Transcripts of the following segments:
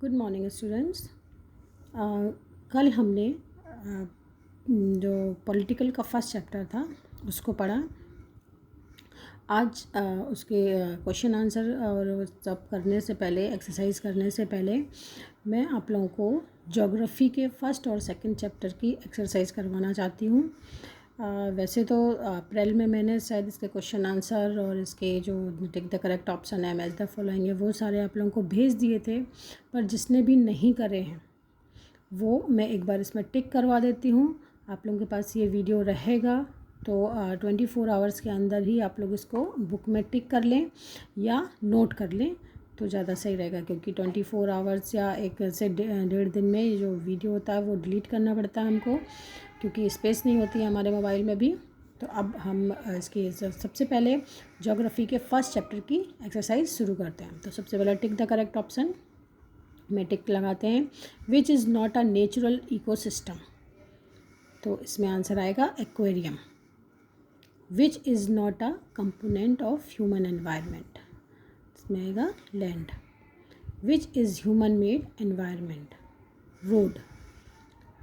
Good morning students. कल हमने जो पॉलिटिकल का फर्स्ट चैप्टर था उसको पढ़ा। आज उसके क्वेश्चन आंसर और सब करने से पहले, एक्सरसाइज करने से पहले मैं आप लोगों को ज्योग्राफी के फर्स्ट और सेकंड चैप्टर की एक्सरसाइज करवाना चाहती हूँ। वैसे तो अप्रैल में मैंने शायद इसके क्वेश्चन आंसर और इसके जो टिक द करेक्ट ऑप्शन है, मैच द फॉलोइंग है, वो सारे आप लोगों को भेज दिए थे। पर जिसने भी नहीं करे हैं वो मैं एक बार इसमें टिक करवा देती हूँ। आप लोगों के पास ये वीडियो रहेगा तो 24 आवर्स के अंदर ही आप लोग इसको बुक में टिक कर लें या नोट कर लें तो ज़्यादा सही रहेगा, क्योंकि 24 आवर्स या एक से 1.5 दिन में ये जो वीडियो होता है वो डिलीट करना पड़ता है हमको, क्योंकि स्पेस नहीं होती है हमारे मोबाइल में भी। तो अब हम इसकी सबसे पहले ज्योग्राफी के फर्स्ट चैप्टर की एक्सरसाइज शुरू करते हैं। तो सबसे पहले टिक द करेक्ट ऑप्शन में टिक लगाते हैं। Which is not a natural ecosystem, तो इसमें आंसर आएगा aquarium. Which is not a component of human environment, इसमें आएगा land. Which is human made environment, road.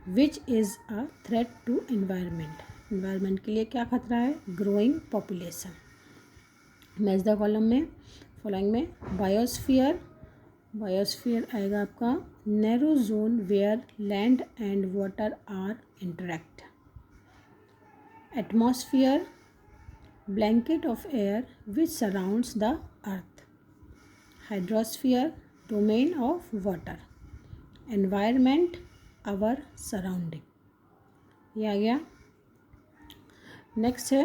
Which is a threat to environment, environment के लिए क्या खतरा है, growing population. Match the column में फॉलोइंग में बायोस्फीयर, बायोस्फीयर आएगा आपका narrow zone where land and water are interact. Atmosphere blanket of air which surrounds the earth. Hydrosphere domain of water. Environment our surrounding, ये आ गया। Next है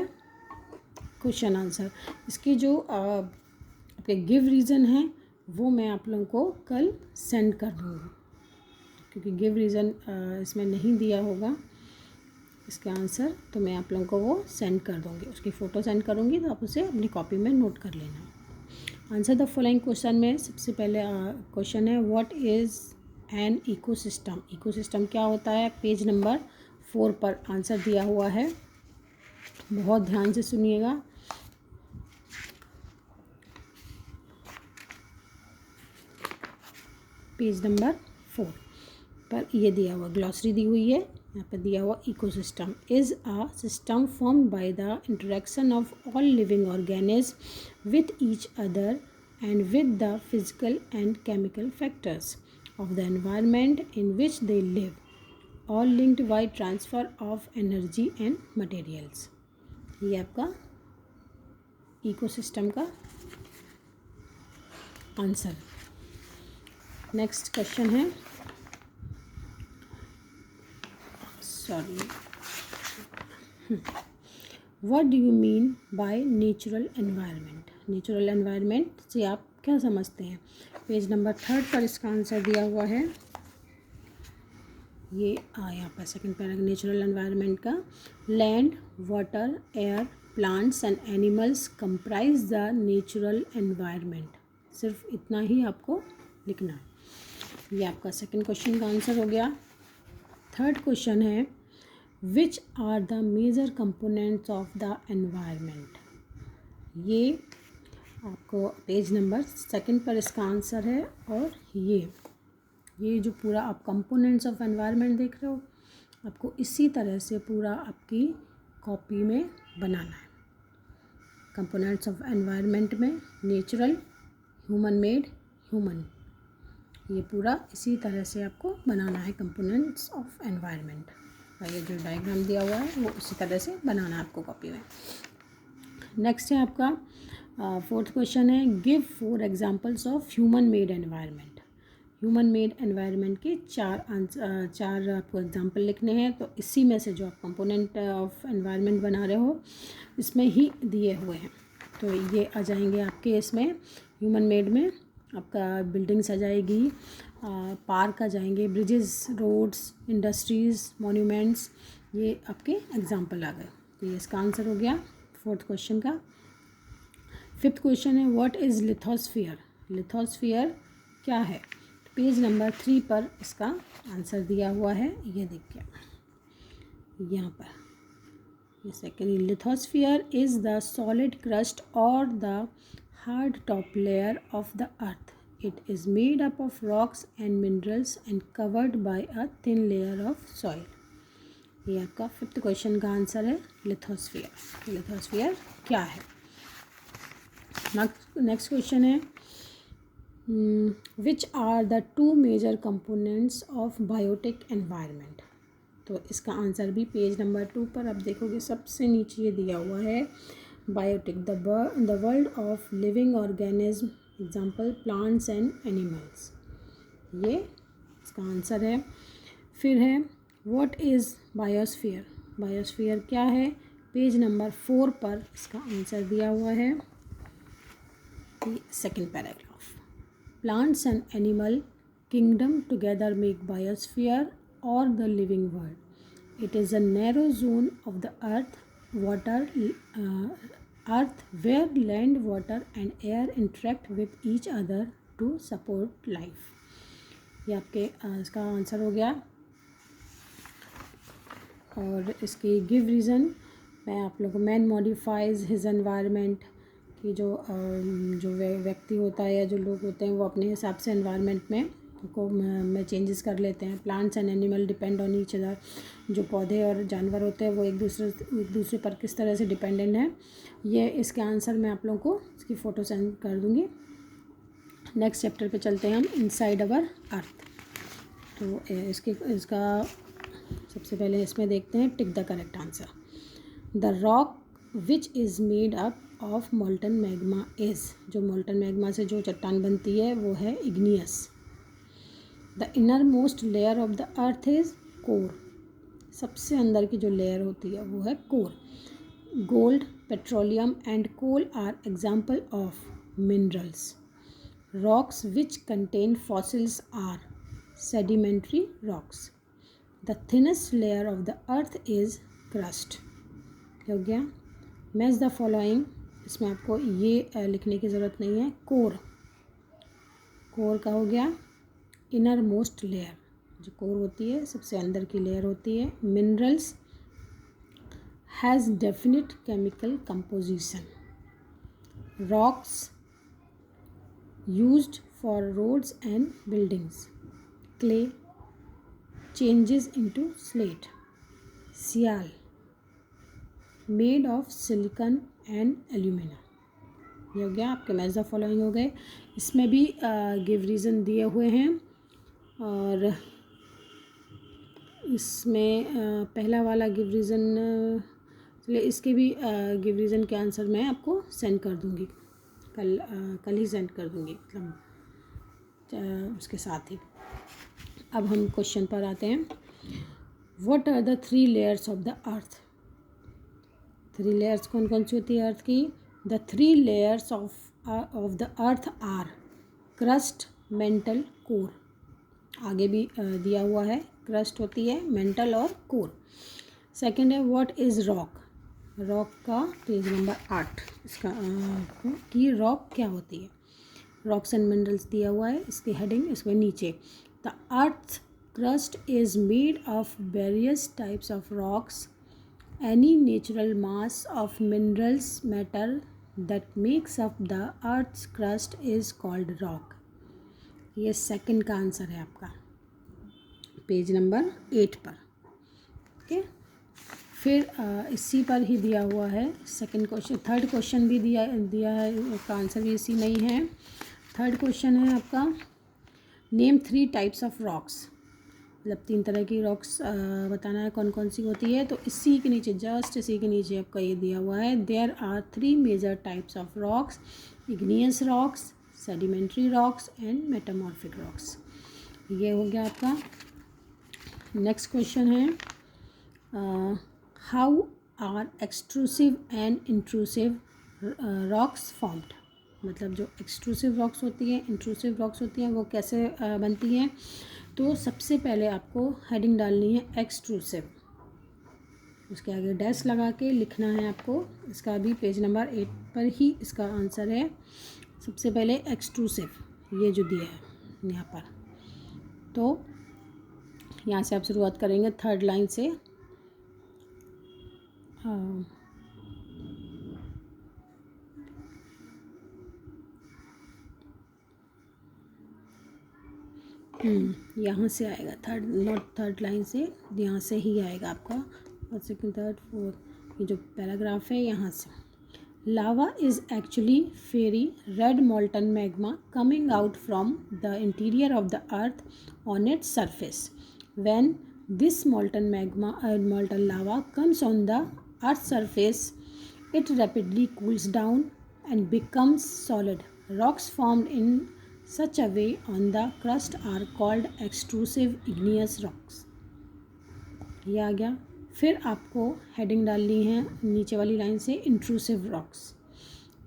question answer. इसकी जो आपके गिव रीज़न है वो मैं आप लोगों को कल सेंड कर दूँगी, क्योंकि गिव रीज़न इसमें नहीं दिया होगा इसका आंसर, तो मैं आप लोगों को वो सेंड कर दूँगी, उसकी फ़ोटो सेंड करूँगी, तो आप उसे अपनी कॉपी में नोट कर लेना। आंसर द फॉलोइंग क्वेश्चन में सबसे पहले क्वेश्चन है what is an ecosystem. Ecosystem क्या होता है, पेज नंबर 4 पर आंसर दिया हुआ है, बहुत ध्यान से सुनिएगा। पेज नंबर 4 पर ये दिया हुआ ग्लॉसरी दी हुई है, यहाँ पर दिया हुआ ecosystem is a system formed by the interaction of all living organism with each other and with the physical and chemical factors of the environment in which they live, all linked by transfer of energy and materials. ये आपका ecosystem का answer. Next question है, sorry, what do you mean by natural environment. Natural environment से आप क्या समझते हैं। Page number 3 पर इसका आंसर दिया हुआ है, ये यहाँ पर सेकंड पैराग्राफ नेचुरल एनवायरनमेंट का। Land water air plants and animals comprise the natural environment, सिर्फ इतना ही आपको लिखना है। ये आपका सेकंड क्वेश्चन का आंसर हो गया। थर्ड क्वेश्चन है which are the major components of the environment. ये आपको पेज नंबर 2 पर इसका आंसर है, और ये जो पूरा आप कंपोनेंट्स ऑफ एनवायरनमेंट देख रहे हो, आपको इसी तरह से पूरा आपकी कॉपी में बनाना है। कंपोनेंट्स ऑफ एनवायरनमेंट में नेचुरल, ह्यूमन मेड, ह्यूमन, ये पूरा इसी तरह से आपको बनाना है कंपोनेंट्स ऑफ एनवायरनमेंट। ये जो डायग्राम दिया हुआ है वो उसी तरह से बनाना है आपको कॉपी में। नेक्स्ट है आपका फोर्थ क्वेश्चन है give 4 examples of human made environment. Human made environment के चार आपको एग्जांपल लिखने हैं, तो इसी में से जो आप कंपोनेंट ऑफ एनवायरनमेंट बना रहे हो इसमें ही दिए हुए हैं, तो ये आ जाएंगे आपके इसमें ह्यूमन मेड में। आपका बिल्डिंग्स आ जाएगी, पार्क आ जाएंगे, ब्रिजेस, रोड्स, इंडस्ट्रीज़, मॉन्यूमेंट्स, ये आपके एग्जांपल आ गए। तो ये इसका आंसर हो गया फोर्थ क्वेश्चन का। फिफ्थ क्वेश्चन है व्हाट इज़ लिथोस्फीयर। लिथोस्फीयर क्या है, पेज नंबर 3 पर इसका आंसर दिया हुआ है, ये देखिए यहाँ पर। ये second, lithosphere is the solid crust और the hard top layer of the earth It is made up of rocks and minerals and covered by a thin layer of soil. ये आपका 5th क्वेश्चन का answer है lithosphere. Lithosphere क्या है? Next question है which are the 2 major components of biotic environment. तो इसका answer भी पेज नंबर 2 पर आप देखोगे, सबसे नीचे ये दिया हुआ है biotic the world of living organism, example plants and animals. ये इसका आंसर है। फिर है व्हाट इज़ बायोस्फीयर। बायोस्फीयर क्या है? पेज नंबर 4 पर इसका आंसर दिया हुआ है। Second paragraph, plants and animal kingdom together make biosphere or the living world. It is a narrow zone of the earth where land, water and air interact with each other to support life. ये आपके इसका answer हो गया। और इसकी give reason मैं आप लोगों को, मैन मॉडिफाइज हिज एनवायरनमेंट कि जो व्यक्ति होता है या जो लोग होते हैं वो अपने हिसाब से एनवायरनमेंट में चेंजेस कर लेते हैं। Plants and animal depend on each other, जो पौधे और जानवर होते हैं वो एक दूसरे पर किस तरह से डिपेंडेंट हैं। ये इसके आंसर मैं आप लोगों को इसकी फ़ोटो सेंड कर दूँगी। नेक्स्ट चैप्टर पे चलते हैं हम, इनसाइड अवर अर्थ। तो इसका सबसे पहले इसमें देखते हैं tick the correct answer. The rock which is made up of molten magma is, जो मोल्टन मैग्मा से जो चट्टान बनती है वो है igneous. The innermost layer of the earth is core, सबसे अंदर की जो लेयर होती है वो है core. Gold, petroleum and coal are example of minerals. Rocks which contain fossils are sedimentary rocks. The thinnest layer of the earth is crust. हो गया। मैच द फॉलोइंग, इसमें आपको ये लिखने की ज़रूरत नहीं है। कोर का हो गया इनर मोस्ट लेयर, जो कोर होती है सबसे अंदर की लेयर होती है। Minerals has definite chemical composition. Rocks used for roads and buildings. Clay changes into slate. Sial made of silicon and alumina. ये हो गया आपके मैच द फॉलोइंग हो गए। इसमें भी गिव रीज़न दिए हुए हैं और इसमें पहला वाला गिव रीज़न, चलिए इसके भी गिव रीज़न के आंसर मैं आपको सेंड कर दूँगी, कल ही सेंड कर दूँगी, मतलब उसके साथ ही। अब हम क्वेश्चन पर आते हैं। What are the 3 layers of the earth. 3 layers कौन कौन सी होती है अर्थ की? The 3 layers of the earth are crust, mantle, core. आगे भी दिया हुआ है, क्रस्ट होती है, मेंटल और कोर। सेकंड है व्हाट इज़ रॉक। रॉक का पेज नंबर 8 इसका कि रॉक क्या होती है। रॉक्स एंड मिनरल्स दिया हुआ है, इसकी हेडिंग इसमें नीचे। The earth crust is made of various types of rocks. Any natural mass of minerals matter that makes up the earth's crust is called rock. ये सेकंड का आंसर है आपका पेज नंबर 8 पर। ओके, फिर इसी पर ही दिया हुआ है सेकंड क्वेश्चन। थर्ड क्वेश्चन भी दिया है, उसका आंसर भी इसी में ही है। थर्ड क्वेश्चन है आपका नेम 3 टाइप्स ऑफ रॉक्स, मतलब 3 तरह की रॉक्स बताना है कौन कौन सी होती है। तो इसी के नीचे, जस्ट इसी के नीचे आपका ये दिया हुआ है। There are 3 major types of rocks, igneous rocks, sedimentary rocks and metamorphic rocks. ये हो गया आपका। नेक्स्ट क्वेश्चन है how are extrusive and intrusive rocks formed. मतलब जो एक्सट्रूसिव रॉक्स होती हैं, इंट्रूसिव रॉक्स होती हैं, वो कैसे बनती हैं। तो सबसे पहले आपको हेडिंग डालनी है एक्सट्रूसिव, उसके आगे डैश लगा के लिखना है आपको। इसका भी पेज नंबर 8 पर ही इसका आंसर है। सबसे पहले एक्सट्रूसिव, ये जो दिया है यहाँ पर, तो यहाँ से आप शुरुआत करेंगे 3rd लाइन से। यहाँ से आएगा, थर्ड नॉट थर्ड लाइन से, यहाँ से ही आएगा आपका, और सेकंड थर्ड फोर्थ, ये जो पैराग्राफ है यहाँ से। Lava is actually fiery red molten magma coming out from the interior of the earth on its surface. When this molten lava comes on the earth's surface, it rapidly cools down and becomes solid. Rocks formed in such a way on the crust are called extrusive igneous rocks. ये आ गया। फिर आपको heading डालनी है नीचे वाली line से, इंट्रूसिव रॉक्स।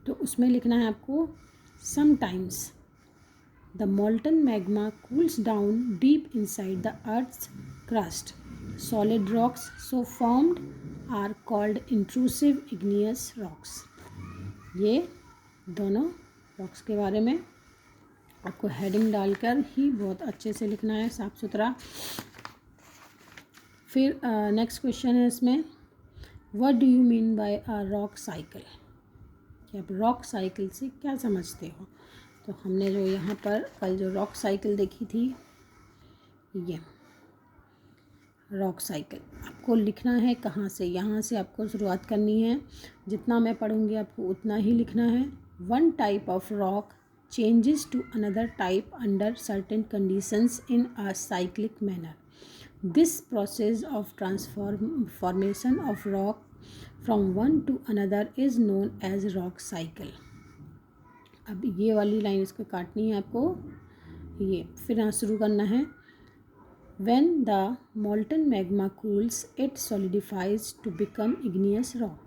तो उसमें लिखना है आपको, sometimes the molten magma cools down deep inside the earth's crust. Solid rocks so formed are called intrusive igneous rocks. ये दोनों रॉक्स के बारे में आपको हेडिंग डालकर ही बहुत अच्छे से लिखना है, साफ सुथरा। फिर नेक्स्ट क्वेश्चन है इसमें, what do you mean by a rock cycle, कि आप रॉक साइकिल से क्या समझते हो। तो हमने जो यहाँ पर कल जो रॉक साइकिल देखी थी, ये रॉक साइकिल आपको लिखना है कहाँ से, यहाँ से आपको शुरुआत करनी है। जितना मैं पढ़ूँगी आपको उतना ही लिखना है। One type of rock changes to another type under certain conditions in a cyclic manner. This process of transformation of rock from one to another is known as rock cycle. अब ये वाली लाइन इसको काटनी है आपको, ये फिर यहाँ शुरू करना है। When the molten magma cools, it solidifies to become igneous rock.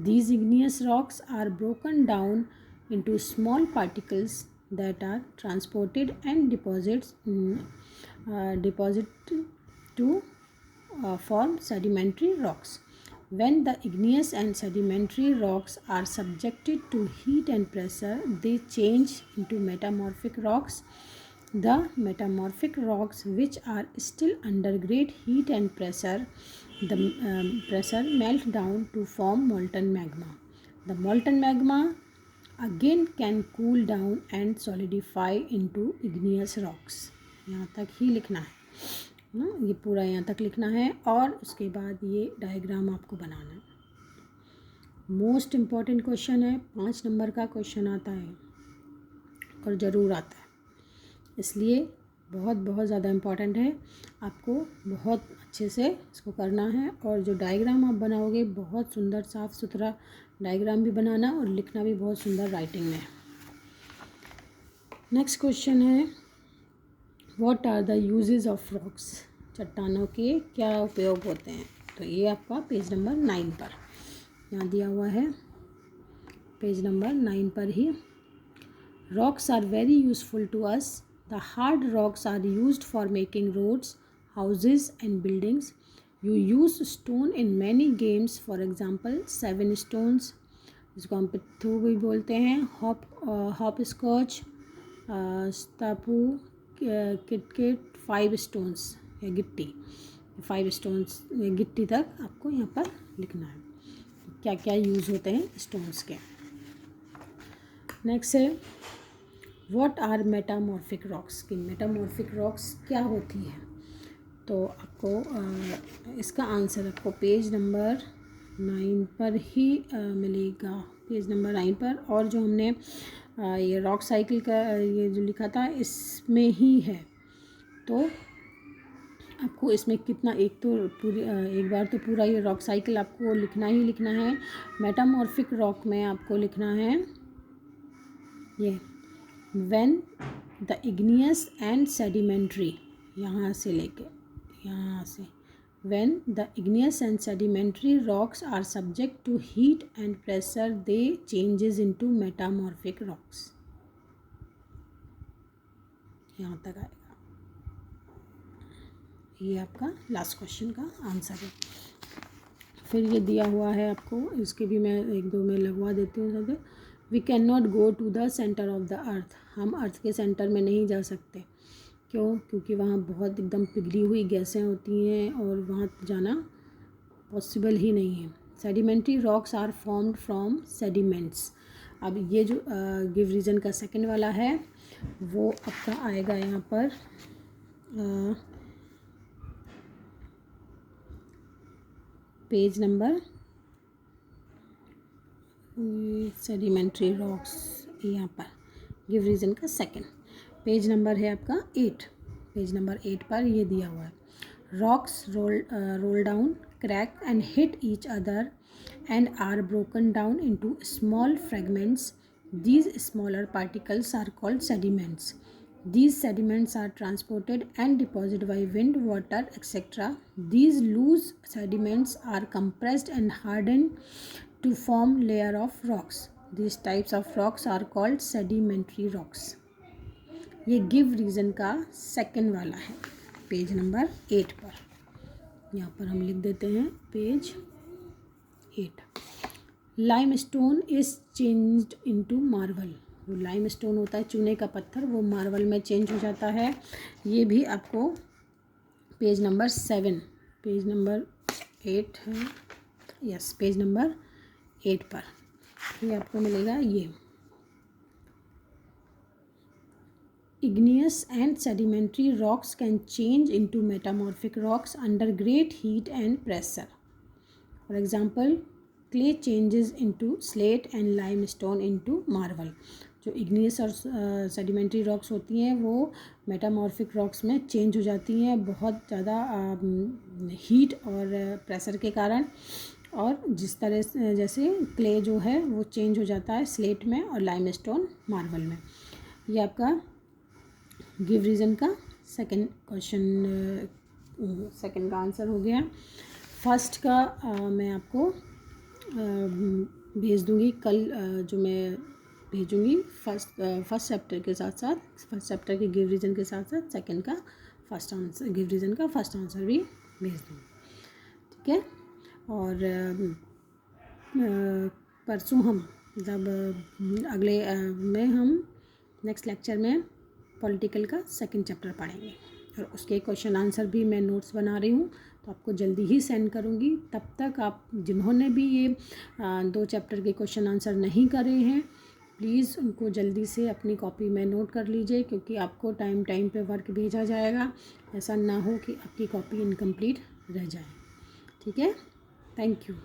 These igneous rocks are broken down into small particles that are transported and deposited to form sedimentary rocks. When the igneous and sedimentary rocks are subjected to heat and pressure, they change into metamorphic rocks. The metamorphic rocks, which are still under great heat and pressure, melt down to form molten magma. The molten magma again can cool down and solidify into igneous rocks. यहाँ तक ही लिखना है ना, ये पूरा यहाँ तक लिखना है, और उसके बाद ये डायग्राम आपको बनाना है। मोस्ट इम्पॉर्टेंट क्वेश्चन है, 5 नंबर का क्वेश्चन आता है और ज़रूर आता है, इसलिए बहुत बहुत ज़्यादा इम्पॉर्टेंट है। आपको बहुत अच्छे से इसको करना है, और जो डायग्राम आप बनाओगे बहुत सुंदर साफ़ सुथरा डायग्राम भी बनाना, और लिखना भी बहुत सुंदर राइटिंग में। नेक्स्ट क्वेश्चन है, what are the uses of rocks, चट्टानों के क्या उपयोग होते हैं। तो ये आपका पेज नंबर 9 पर यहाँ दिया हुआ है, पेज नंबर 9 पर ही। Rocks are very useful to us. The hard rocks are used for making roads, houses and buildings. You use stone in many games, for example 7 stones, जिसको हम पिट्ठू भी बोलते हैं, हॉप स्कॉच, स्टापू, किटकिट, 5 स्टोन्स या गिट्टी, 5 स्टोन्स गिट्टी तक आपको यहाँ पर लिखना है क्या क्या यूज़ होते हैं स्टोन्स के। नेक्स्ट है, व्हाट आर मेटामॉर्फिक रॉक्स, की मेटामॉर्फिक रॉक्स क्या होती है। तो आपको इसका आंसर आपको पेज नंबर 9 पर ही मिलेगा, पेज नंबर 9 पर। और जो हमने ये रॉक साइकिल का ये जो लिखा था इसमें ही है, तो आपको इसमें कितना, एक तो पूरी एक बार तो पूरा ये रॉक साइकिल आपको लिखना ही लिखना है। मेटामॉर्फिक रॉक में आपको लिखना है ये, when the igneous and sedimentary, यहाँ से लेके यहाँ से, when the igneous and sedimentary rocks are subject to heat and pressure, they changes into metamorphic rocks। यहाँ तक आएगा, ये आपका लास्ट क्वेश्चन का आंसर है। फिर ये दिया हुआ है आपको, इसके भी मैं 1-2 में लगवा देती हूँ सब। We can not go to the centre of the earth, हम अर्थ के सेंटर में नहीं जा सकते। क्यों? क्योंकि वहाँ बहुत एकदम पिघली हुई गैसें होती हैं और वहाँ जाना पॉसिबल ही नहीं है। Sedimentary rocks are formed from sediments. अब ये जो गिव रीज़न का सेकंड वाला है वो आपका आएगा यहाँ पर पेज नंबर सेडिमेंट्री रॉक्स, यहाँ पर गिव रीज़न का सेकंड पेज नंबर है आपका 8। पेज नंबर 8 पर ये दिया हुआ है, rocks roll down, crack and hit each other and are broken down into small fragments. These smaller particles are called sediments. These sediments are transported and deposited by wind, water, etc. These loose sediments are compressed and hardened to form layer of rocks. These types of rocks are called sedimentary rocks. ये give reason का second वाला है page number 8 पर। यहाँ पर हम लिख देते हैं page 8। Limestone is changed into marble. वो लाइमस्टोन होता है चूने का पत्थर, वो मार्बल में चेंज हो जाता है। ये भी आपको पेज नंबर 7, पेज नंबर 8 है, यस पेज नंबर 8 पर ये आपको मिलेगा। ये igneous and sedimentary rocks can change into metamorphic rocks under great heat and pressure. For example, clay changes into slate and limestone into marble. जो igneous और sedimentary rocks होती हैं वो metamorphic rocks में चेंज हो जाती हैं बहुत ज़्यादा हीट और प्रेशर के कारण, और जिस तरह से जैसे क्ले जो है वो चेंज हो जाता है स्लेट में और लाइमस्टोन मार्बल में। ये आपका गिव रीज़न का सेकंड क्वेश्चन, सेकंड का आंसर हो गया। फर्स्ट का मैं आपको भेज दूँगी कल, जो मैं भेजूँगी फर्स्ट चैप्टर के साथ साथ, फर्स्ट चैप्टर के गिव रीज़न के साथ साथ सेकंड का फर्स्ट आंसर, गिव रीज़न का फर्स्ट आंसर भी भेज दूँगी, ठीक है। और परसों हम जब अगले में हम नेक्स्ट लेक्चर में पॉलिटिकल का सेकंड चैप्टर पढ़ेंगे, और उसके क्वेश्चन आंसर भी मैं नोट्स बना रही हूँ तो आपको जल्दी ही सेंड करूँगी। तब तक आप जिन्होंने भी ये 2 चैप्टर के क्वेश्चन आंसर नहीं करे हैं प्लीज़ उनको जल्दी से अपनी कॉपी में नोट कर लीजिए, क्योंकि आपको टाइम पे वर्क भेजा जाएगा। ऐसा ना हो कि आपकी कॉपी इनकम्प्लीट रह जाए, ठीक है। Thank you.